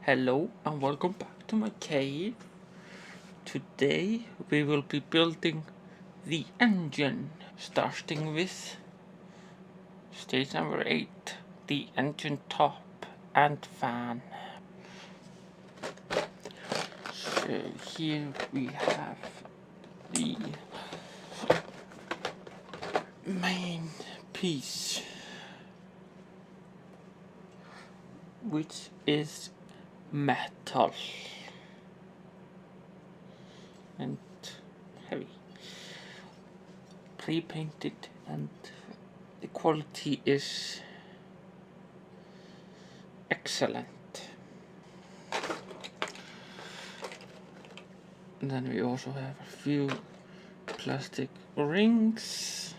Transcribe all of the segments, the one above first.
Hello and welcome back to my cave. Today we will be building the engine, starting with stage number 8, the engine top and fan. So here we have the main piece, which is metal and heavy, pre-painted, and the quality is excellent. And then we also have a few plastic rings,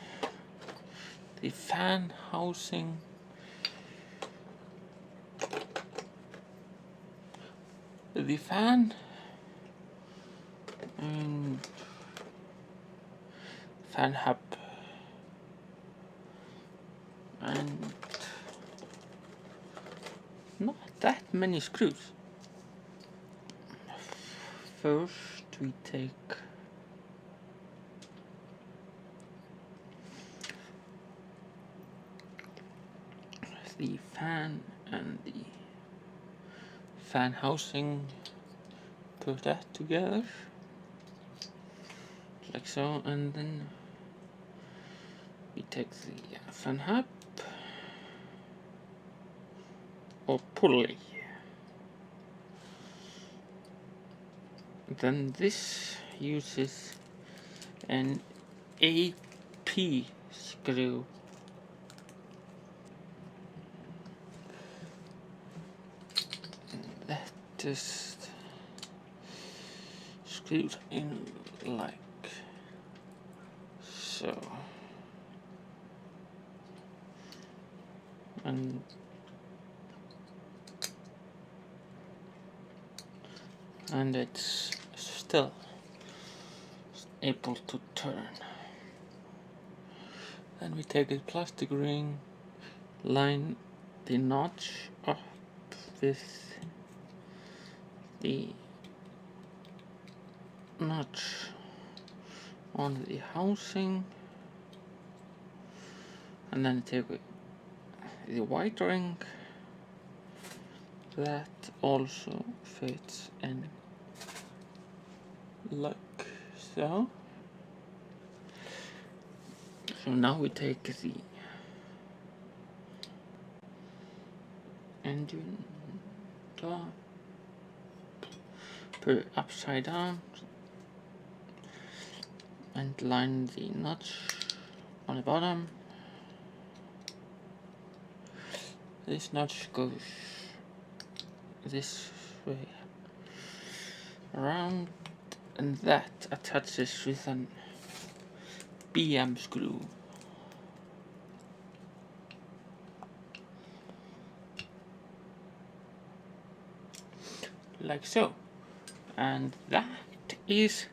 the fan housing, the fan, and fan hub, and not that many screws. First we take the fan and the fan housing, put that together like so, and then we take the fan hub or pulley. Then this uses an AP screw. That just screws in like so, and it's still able to turn. Then we take a plastic ring, line the notch up with the notch on the housing, and then take the white ring that also fits in like so. So now we take the engine top, put it upside down, and line the notch on the bottom. This notch goes this way around, and that attaches with an BM screw. Like so. And that is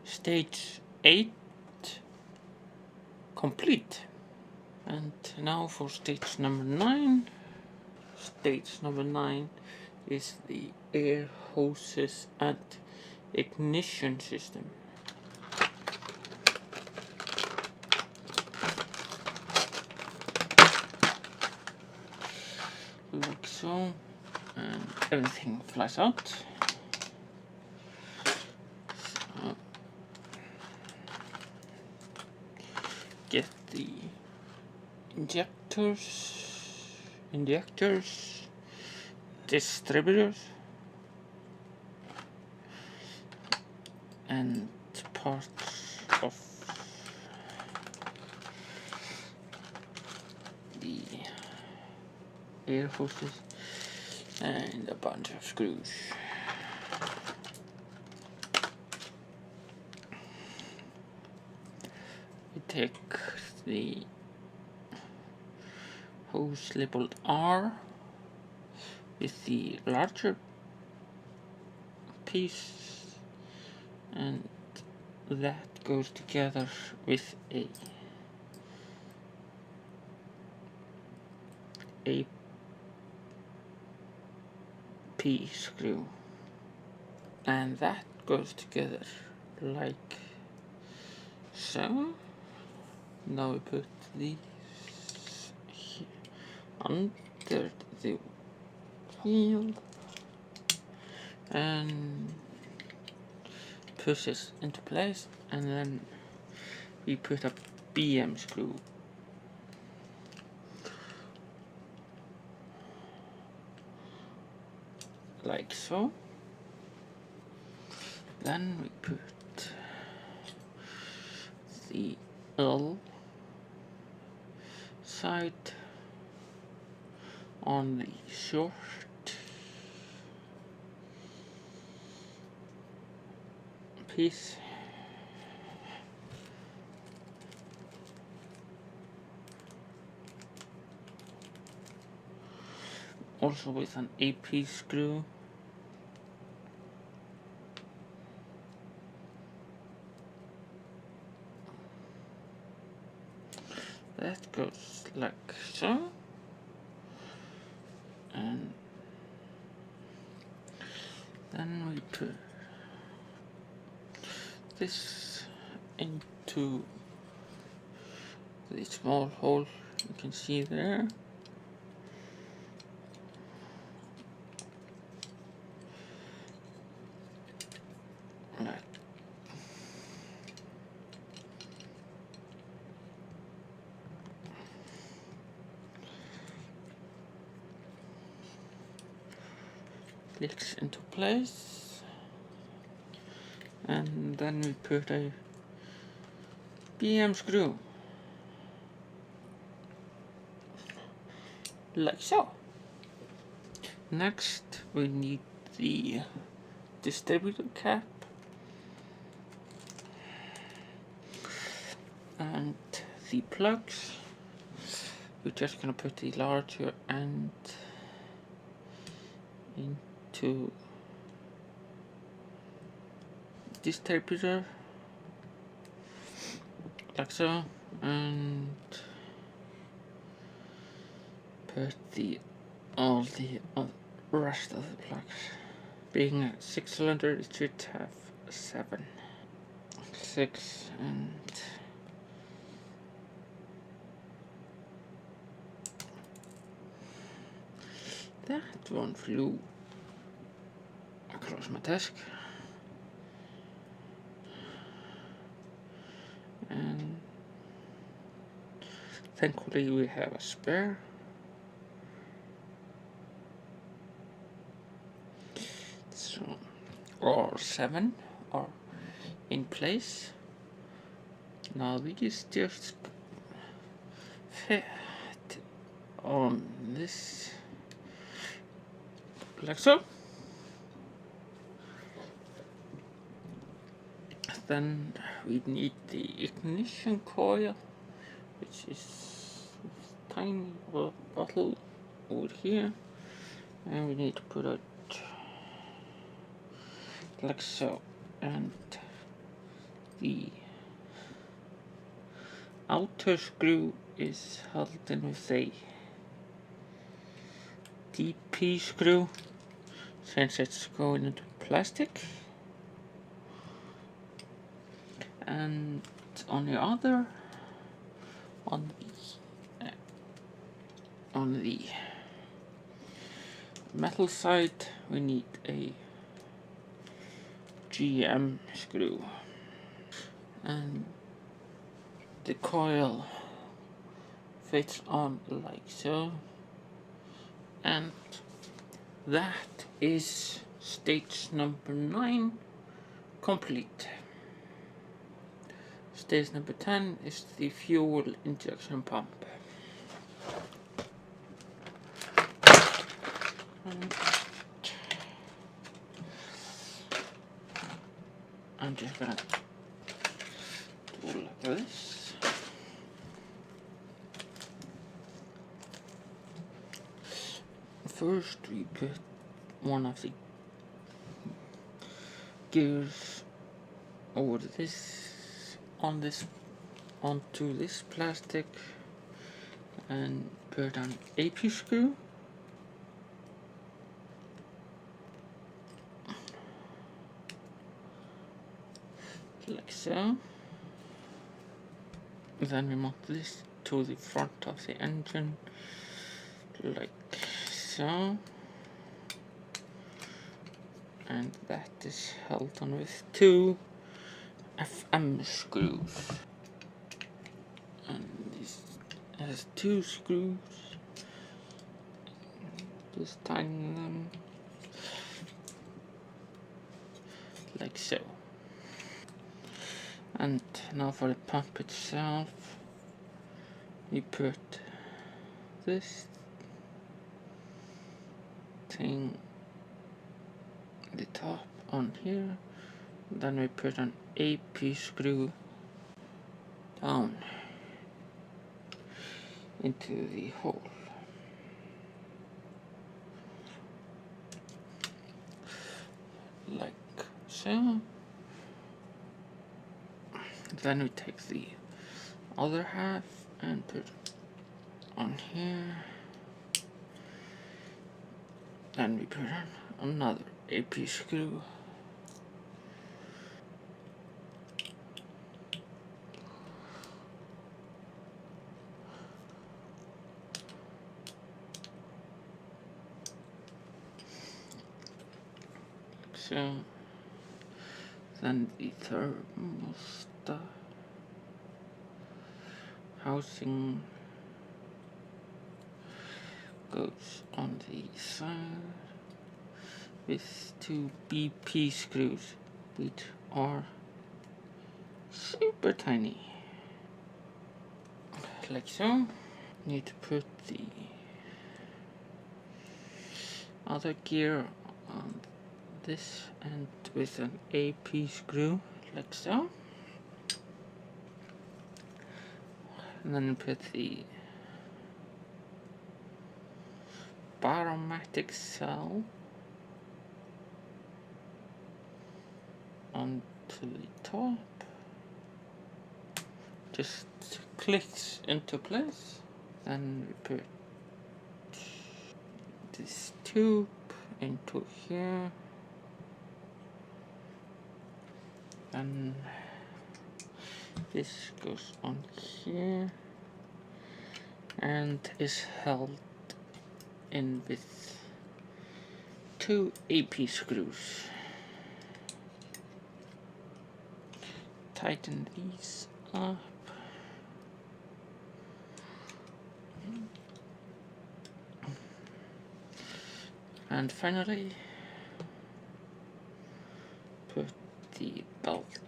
stage 8 complete. And now for stage number 9. Stage number 9 is the air hoses and ignition system. Like so, and everything flies out. So, get the injectors, distributors, and parts of the air hoses, and a bunch of screws. We take the hose labeled R with the larger piece, and that goes together with a AP screw, and that goes together like so. Now we put these here under the wheel and push it into place, and then we put a BM screw like so. Then we put the L side on the short piece, also with an AP screw. That goes like so, and then we put this into the small hole you can see there. Like clicks into place, and then we put a BM screw like so. Next we need the distributor cap and the plugs. We're just gonna put the larger end into distributor like so, and put all the rest of the plugs. Being a 6-cylinder, it should have 7, 6, and that one flew across my desk. And thankfully we have a spare. So all 7 are in place. Now we just fit on this like so. Then we need the ignition coil, which is this tiny bottle over here, and we need to put it like so, and the outer screw is held in with a DP screw since it's going into plastic, and on the other, on the metal side, we need a GM screw, and the coil fits on like so, and that is stage number 9 complete. Stage number 10 is the fuel injection pump. I'm just gonna do like this. First we put one of the gears over this onto this plastic and put an AP screw, like so. Then we mount this to the front of the engine, like so, and that is held on with 2 FM screws, and this has 2 screws, just tighten them like so. And now for the pump itself, we put this thing, the top, on here. Then we put an AP screw down into the hole, like so. Then we take the other half and put it on here. Then we put on another AP screw. Like so. Then the thermostat housing goes on the side with 2 BP screws, which are super tiny, like so. Need to put the other gear on this end with an AP screw, like so. And then put the barometric cell onto the top. Just clicks into place. Then we put this tube into here. And this goes on here and is held in with 2 AP screws. Tighten these up. And finally, put the belt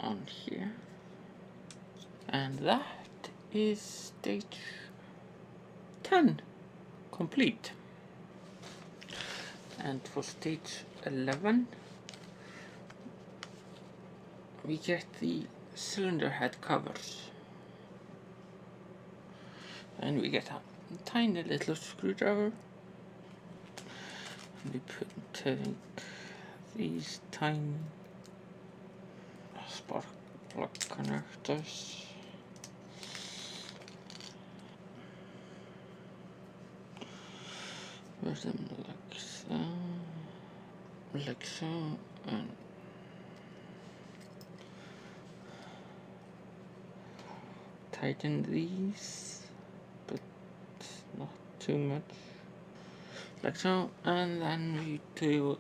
on here. And that is stage 10 complete. And for stage 11, we get the cylinder head covers. And we get a tiny little screwdriver. And we put these tiny spark plug connectors. Put them like so, and tighten these, but not too much, like so, and then we do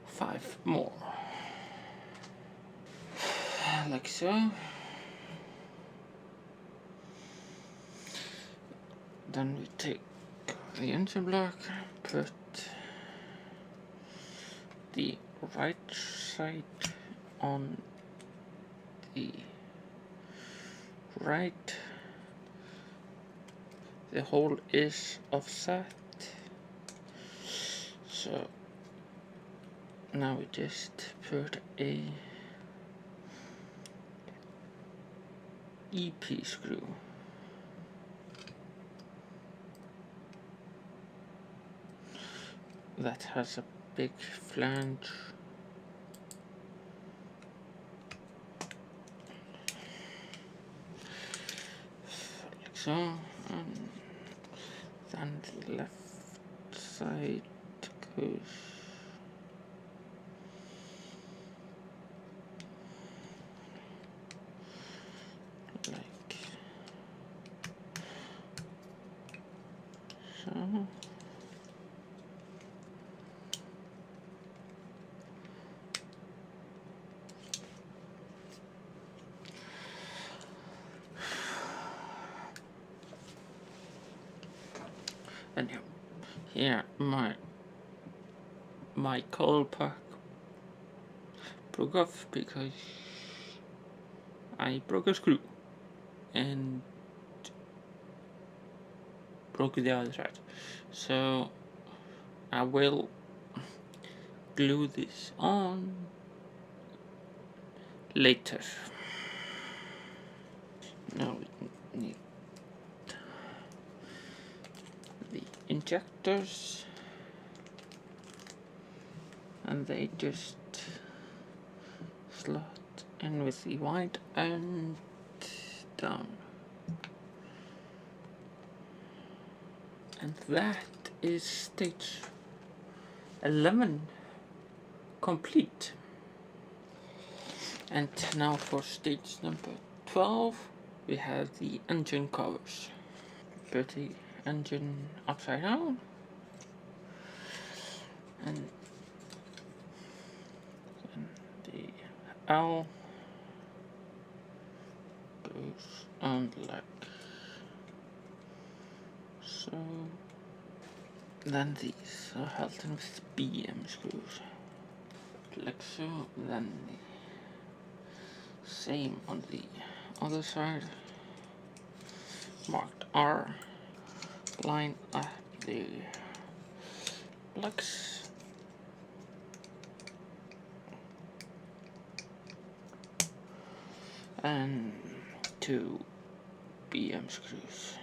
5 more, like so. Then we take the engine block, put the right side on the right. The hole is offset, so now we just put a EP screw. That has a big flange. Like so, and then the left side goes my coil pack broke off because I broke a screw and broke the other side. So I will glue this on later. Now we need the injectors, and they just slot in with the white and down. And that is stage 11 complete. And now for stage number 12, we have the engine covers. Put the engine upside down, and then the L goes on like so. Then these are held in with BM screws, like so. Then the same on the other side, marked R. Line up the plugs, and 2 BM screws.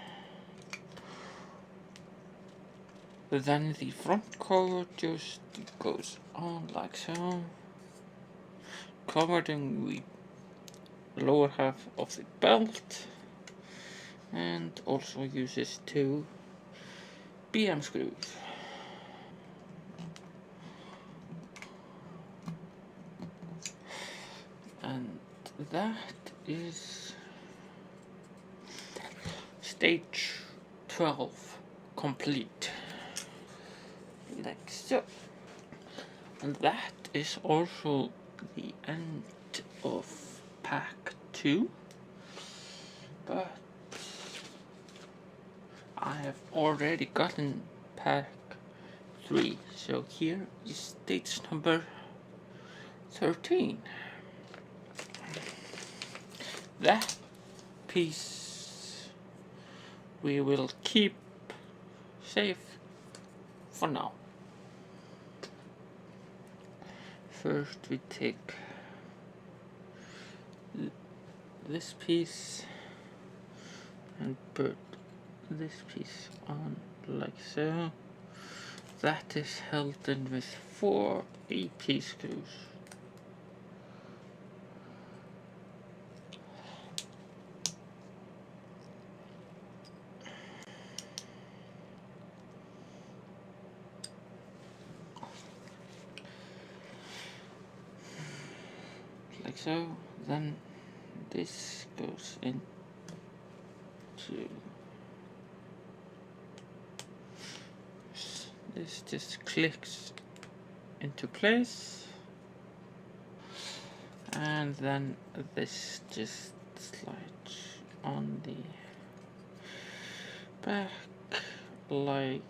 Then the front cover just goes on like so, covering the lower half of the belt, and also uses 2 BM screws. And that is stage 12 complete. Like so. And that is also the end of pack 2. But I have already gotten pack 3. So here is stage number 13. That piece we will keep safe for now. First we take this piece and put this piece on like so. That is held in with 4 AP screws. Like so. Then this goes into this, just clicks into place, and then this just slides on the back like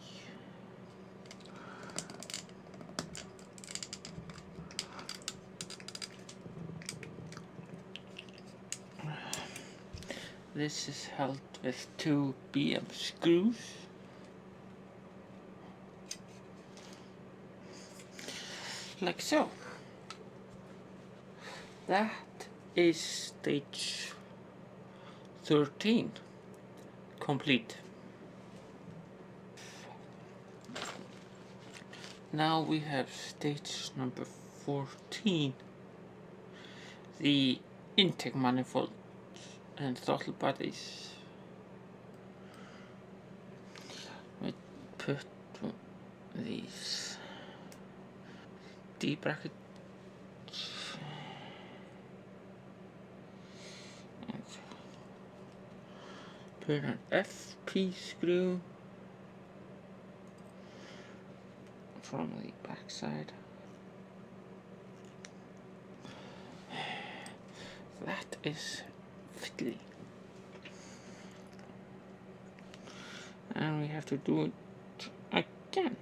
this is held with 2 BM screws. Like so. That is stage 13 complete. Now we have stage number 14, the intake manifold and throttle bodies. We put these D brackets and put an FP screw from the back side. That is fiddly. And we have to do it again.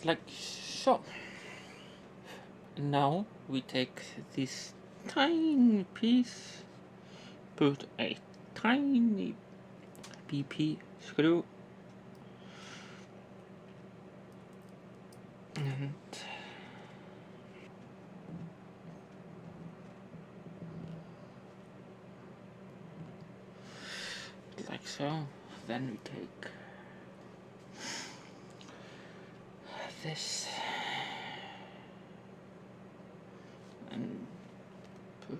like so. Now we take this tiny piece, put a tiny BP screw, and like so. Then we take this and put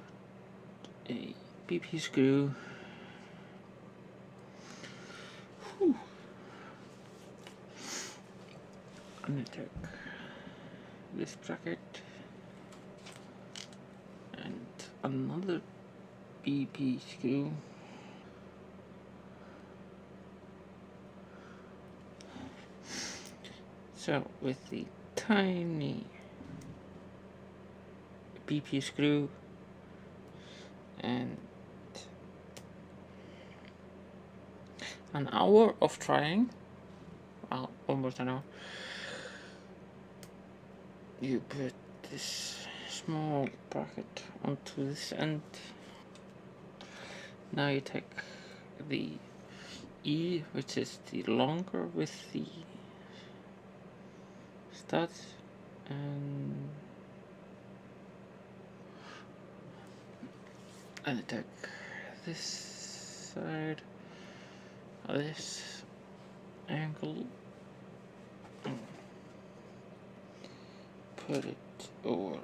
a BP screw. Whew. And we take this bracket and another BP screw. So with the tiny BP screw and an hour of trying, well, almost an hour, you put this small bracket onto this end. Now you take the E, which is the longer with the studs, and take this side, this angle, and put it over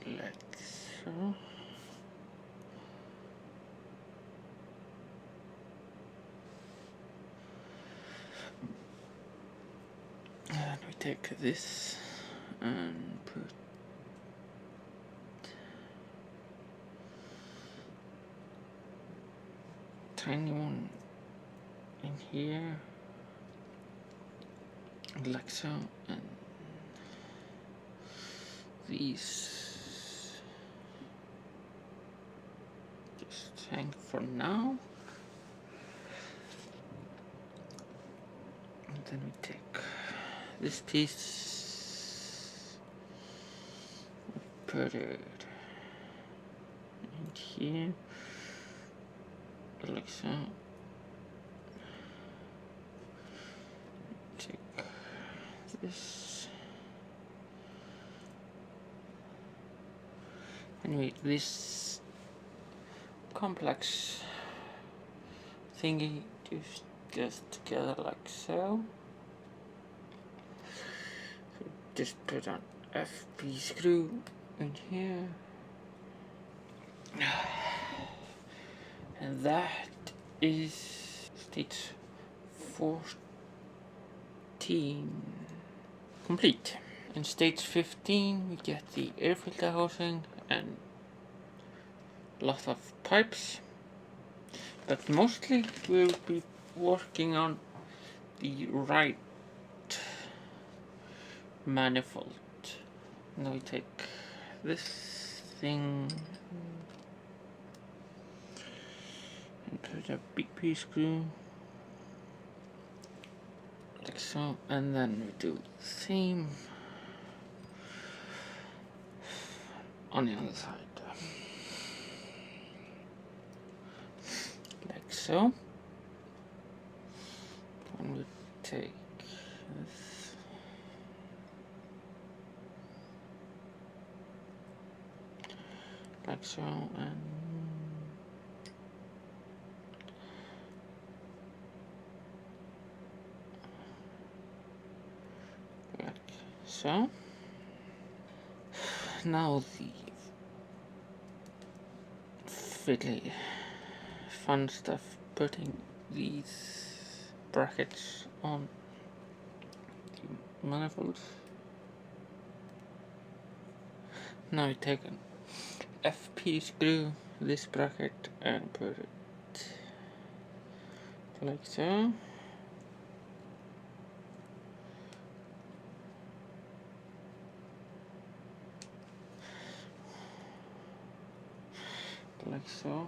like so. And we take this and put tiny one in here, like so, and these just hang for now. And then we take this piece, put it in here, like so. Take this. Anyway, this complex thingy just together like so. So just put an FP screw in here. And that is stage 14 complete. In stage 15 we get the air filter housing and lot of pipes, but mostly we'll be working on the right manifold. Now we take this thing and put a big P screw like so, and then we do the same on the other side like so. And we take this like so, and like so. Now the really fun stuff, putting these brackets on the manifolds. Now you take an FP screw this bracket and put it like so. Like so.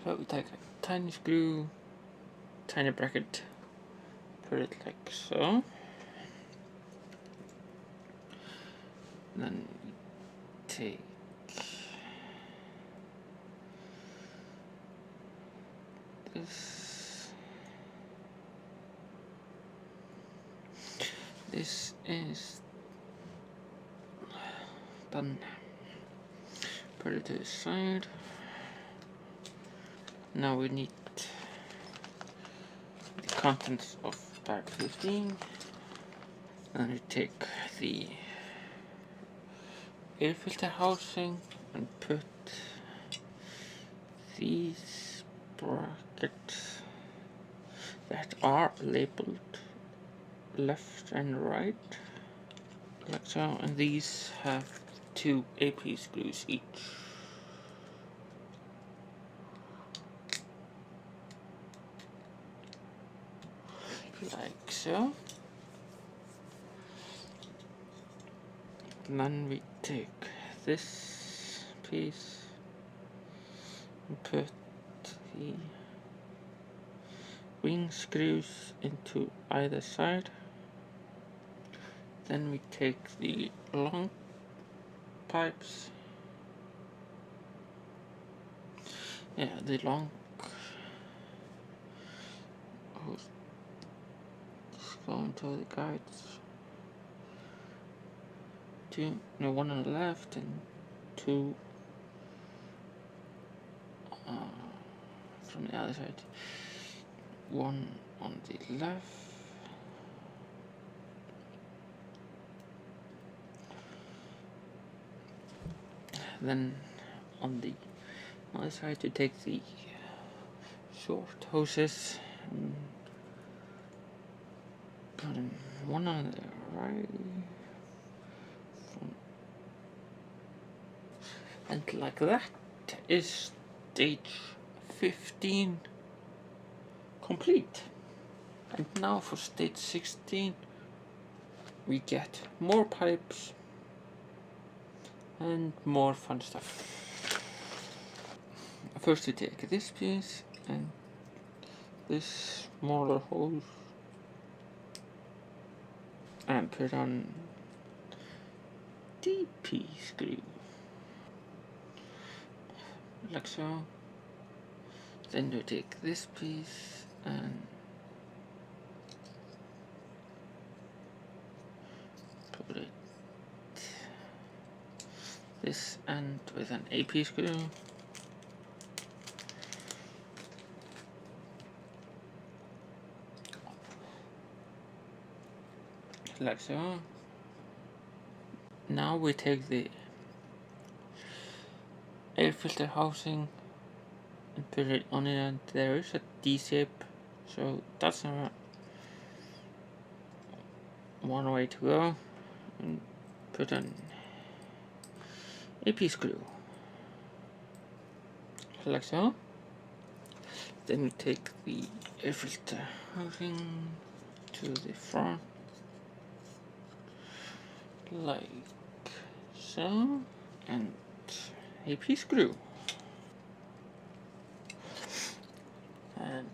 So we take a tiny screw, tiny bracket, put it like so. Then we take this. This is done. Put it to the side. Now we need the contents of bag 15. And we take the air filter housing and put these brackets that are labeled left and right, like so, and these have 2 AP screws each. Like so. And then we take this piece and put the wing screws into either side. Then we take the long pipes, the long hose just go into the guides. One on the left and 2 from the other side. 1 on the left. Then on the other side to take the short hoses and put them 1 on the right. And like that is stage 15 complete. And now for stage 16 we get more pipes and more fun stuff. First we take this piece and this smaller hose and put on DP screw. Like so. Then you take this piece and put it this end with an AP screw. Like so. Now we take the air filter housing and put it on it, and there is a D-shape, so that's one way to go. And put an AP screw, like so. Then we take the air filter housing to the front, like so, and AP screw. And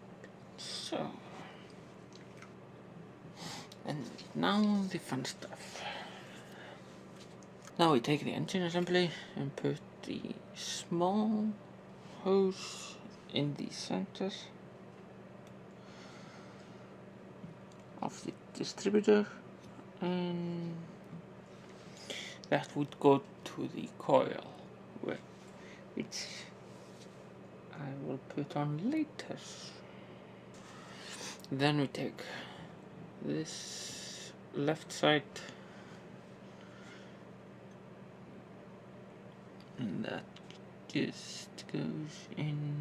so, and now the fun stuff. Now we take the engine assembly and put the small hose in the center of the distributor, and that would go to the coil, which I will put on later. Then we take this left side and that just goes in.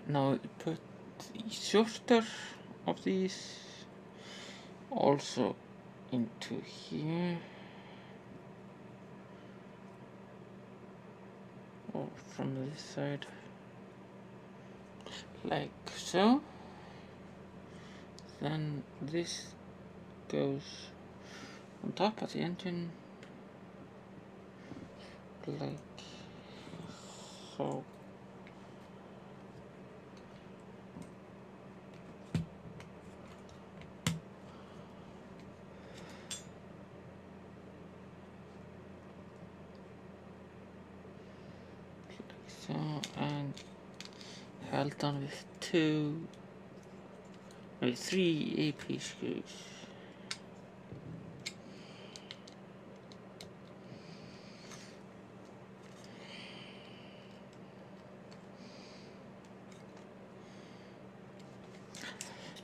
Now we put the shorter of these also into here, or from this side, like so. Then this goes on top of the engine, like So and held on with three AP screws.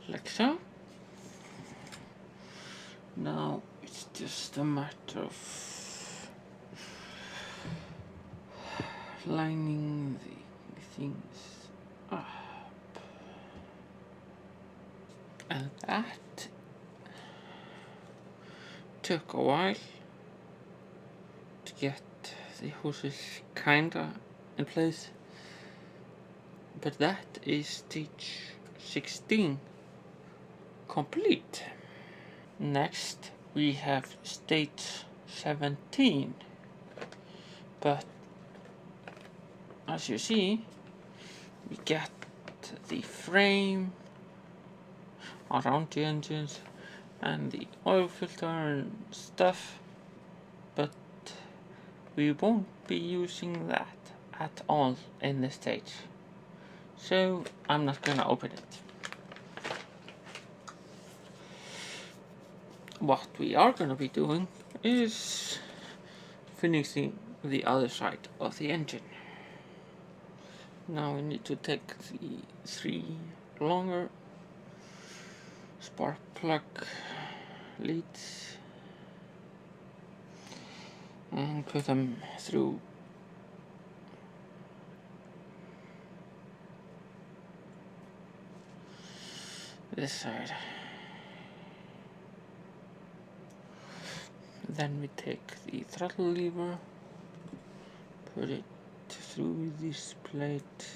Like so. Now it's just a matter of lining the things up. And that took a while to get the hoses kinda in place. But that is stage 16 complete. Next we have stage 17. But as you see, we get the frame around the engines and the oil filter and stuff, but we won't be using that at all in this stage, so I'm not gonna open it. What we are gonna be doing is finishing the other side of the engine. Now we need to take the 3 longer spark plug leads and put them through this side. Then we take the throttle lever, put it through this plate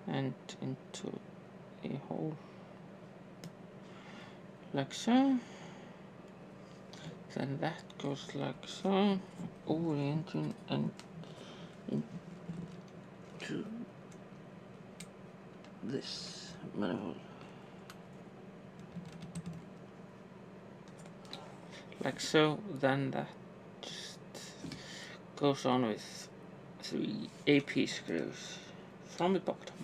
and into a hole like so. Then that goes like so over the engine and into this manifold like so. Then that just goes on with 3 AP screws from the bottom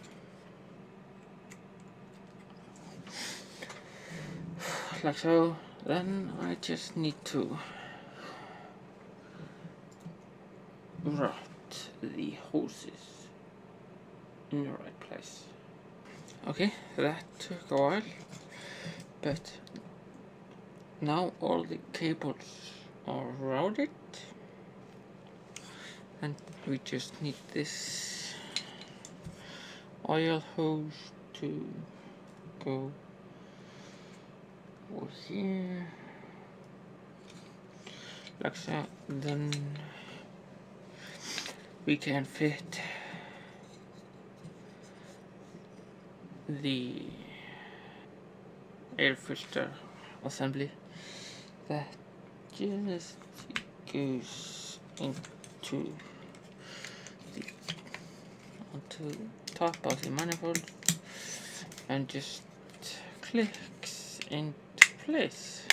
like so. Then I just need to route the hoses in the right place. Okay, that took a while, but now all the cables are routed and we just need this oil hose to go over here like so. Then we can fit the air filter assembly that just goes onto the top of the manifold and just clicks into place.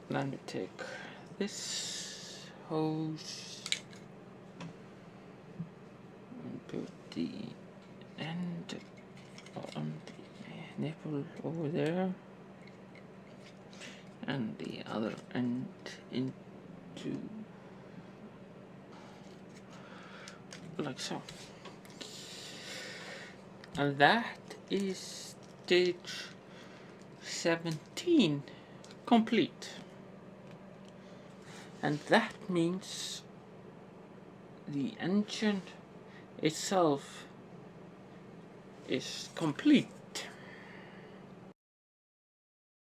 Then we take this hose and put the end on the nipple over there and the other end into like so. And that is stage 17 complete. And that means the engine itself is complete.